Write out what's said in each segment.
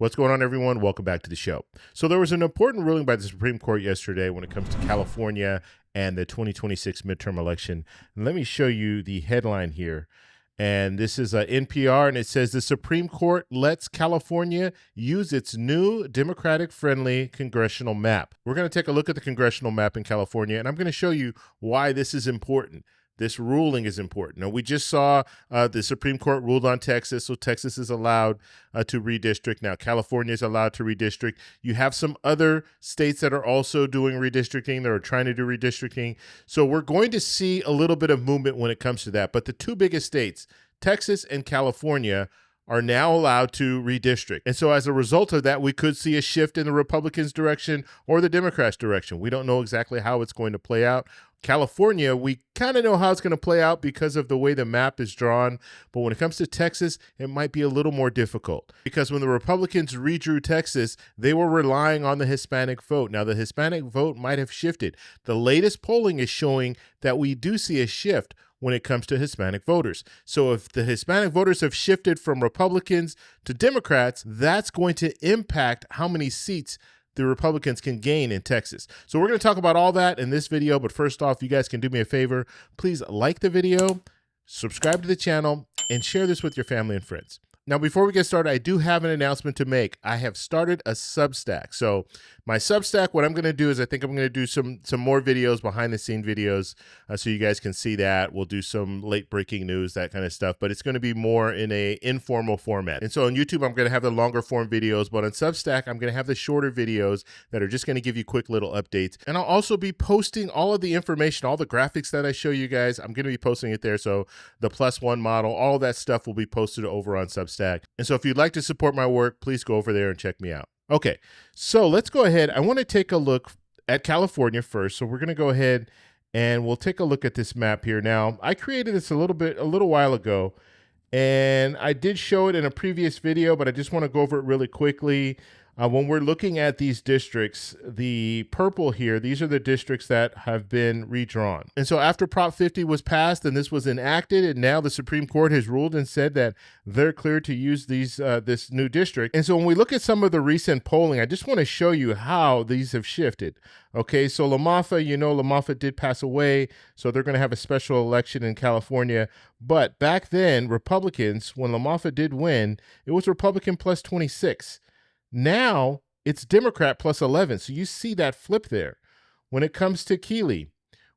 What's going on, everyone? Welcome back to the show. So there was an important ruling by the Supreme Court yesterday when it comes to California and the 2026 midterm election. And let me show you the headline here. And this is NPR, and it says the Supreme Court lets California use its new Democratic-friendly congressional map. We're going to take a look at the congressional map in California, and I'm going to show you why this is important. This ruling is important. Now, we just saw the Supreme Court ruled on Texas, so Texas is allowed to redistrict. Now, California is allowed to redistrict. You have some other states that are also doing redistricting. That are trying to do redistricting. So we're going to see a little bit of movement when it comes to that. But the two biggest states, Texas and California, are now allowed to redistrict. And so as a result of that, we could see a shift in the Republicans' direction or the Democrats' direction. We don't know exactly how it's going to play out. California, we kind of know how it's going to play out because of the way the map is drawn. But when it comes to Texas, it might be a little more difficult because when the Republicans redrew Texas, they were relying on the Hispanic vote. Now, the Hispanic vote might have shifted. The latest polling is showing that we do see a shift when it comes to Hispanic voters. So if the Hispanic voters have shifted from Republicans to Democrats, that's going to impact how many seats the Republicans can gain in Texas. So we're going to talk about all that in this video, but first off, you guys can do me a favor. Please like the video, subscribe to the channel, and share this with your family and friends. Now, before we get started, I do have an announcement to make. I have started a Substack. So my Substack, what I'm going to do is I think I'm going to do some more videos, behind-the-scene videos, so you guys can see that. We'll do some late-breaking news, that kind of stuff, but it's going to be more in a informal format. And so on YouTube, I'm going to have the longer-form videos, but on Substack, I'm going to have the shorter videos that are just going to give you quick little updates. And I'll also be posting all of the information, all the graphics that I show you guys. I'm going to be posting it there. So the +1 model, all that stuff will be posted over on Substack. And so if you'd like to support my work, please go over there and check me out. Okay, so let's go ahead. I want to take a look at California first. So we're going to go ahead and we'll take a look at this map here. Now, I created this a little while ago, and I did show it in a previous video, but I just want to go over it really quickly. When we're looking at these districts, the purple here, these are the districts that have been redrawn. And so after Prop 50 was passed and this was enacted, and now the Supreme Court has ruled and said that they're clear to use this new district. And so when we look at some of the recent polling, I just want to show you how these have shifted. Okay, so LaMoffa did pass away, so they're going to have a special election in California. But back then, Republicans, when LaMoffa did win, it was Republican plus 26. Now it's Democrat plus 11. So you see that flip there. When it comes to Keeley,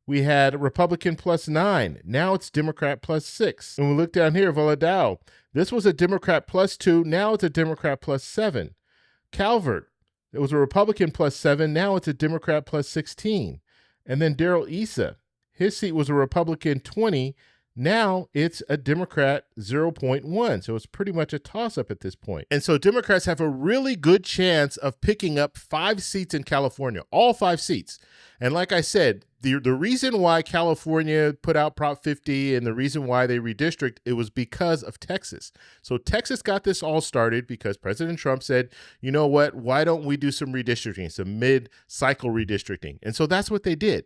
we had Republican plus 9. Now it's Democrat plus 6. And we look down here, Valadao, this was a Democrat plus 2. Now it's a Democrat plus 7. Calvert, it was a Republican plus 7. Now it's a Democrat plus 16. And then Darrell Issa, his seat was a Republican 20. Now it's a Democrat 0.1. So it's pretty much a toss-up at this point. And so Democrats have a really good chance of picking up 5 seats in California, all 5 seats. And like I said, the reason why California put out Prop 50 and the reason why they redistrict, it was because of Texas. So Texas got this all started because President Trump said, you know what, why don't we do some redistricting, some mid-cycle redistricting? And so that's what they did.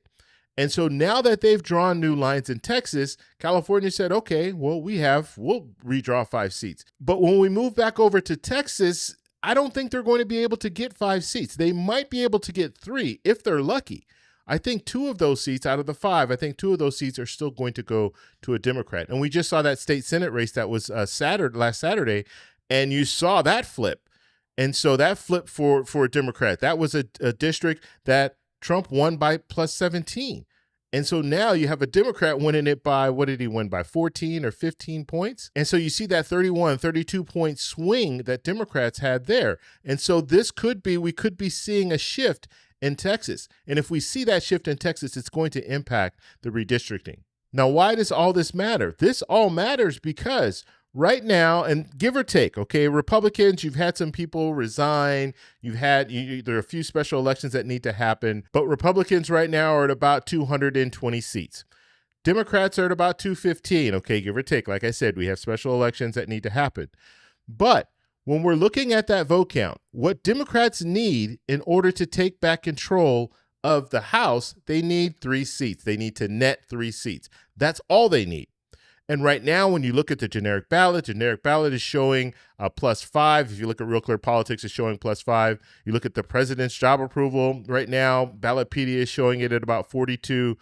And so now that they've drawn new lines in Texas, California said, okay, well, we'll redraw 5 seats. But when we move back over to Texas, I don't think they're going to be able to get 5 seats. They might be able to get 3 if they're lucky. I think 2 of those seats out of the 5, I think 2 of those seats are still going to go to a Democrat. And we just saw that state Senate race that was last Saturday, and you saw that flip. And so that flip for a Democrat, that was a district that Trump won by plus 17. And so now you have a Democrat winning it by, what did he win by, 14 or 15 points? And so you see that 31, 32-point swing that Democrats had there. And so we could be seeing a shift in Texas. And if we see that shift in Texas, it's going to impact the redistricting. Now, why does all this matter? This all matters because right now, and give or take, okay, Republicans, you've had some people resign. There are a few special elections that need to happen. But Republicans right now are at about 220 seats. Democrats are at about 215, okay, give or take. Like I said, we have special elections that need to happen. But when we're looking at that vote count, what Democrats need in order to take back control of the House, they need 3 seats. They need to net 3 seats. That's all they need. And right now, when you look at the generic ballot is showing +5. If you look at Real Clear Politics, it's showing +5. You look at the president's job approval right now, Ballotpedia is showing it at about 42%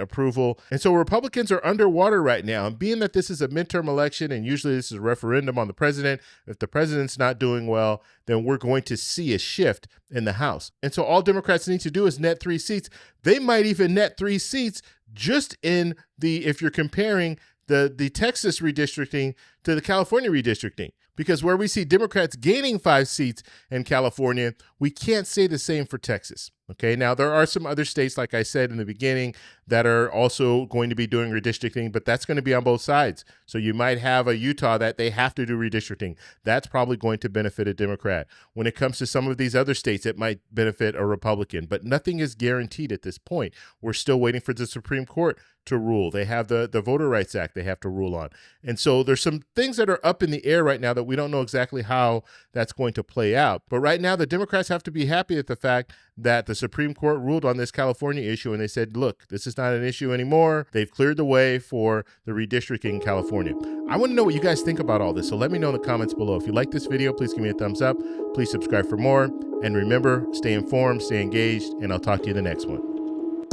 approval. And so Republicans are underwater right now. And being that this is a midterm election, and usually this is a referendum on the president, if the president's not doing well, then we're going to see a shift in the House. And so all Democrats need to do is net 3 seats. They might even net 3 seats just in if you're comparing the Texas redistricting to the California redistricting, because where we see Democrats gaining 5 seats in California, we can't say the same for Texas. Okay, now there are some other states, like I said in the beginning, that are also going to be doing redistricting, but that's going to be on both sides. So you might have a Utah that they have to do redistricting. That's probably going to benefit a Democrat. When it comes to some of these other states, it might benefit a Republican, but nothing is guaranteed at this point. We're still waiting for the Supreme Court to rule. They have the Voter Rights Act they have to rule on. And so there's some things that are up in the air right now that we don't know exactly how that's going to play out. But right now, the Democrats have to be happy at the fact that the Supreme Court ruled on this California issue, and they said, look, this is not an issue anymore. They've cleared the way for the redistricting in California. I want to know what you guys think about all this, so let me know in the comments below. If you like this video, please give me a thumbs up. Please subscribe for more. And remember, stay informed, stay engaged, and I'll talk to you in the next one.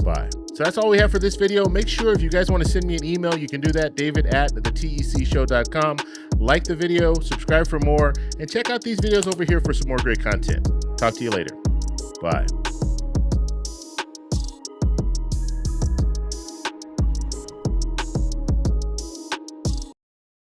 Bye. So that's all we have for this video. Make sure if you guys want to send me an email, you can do that, david@thetecshow.com. Like the video, subscribe for more, and check out these videos over here for some more great content. Talk to you later. Bye.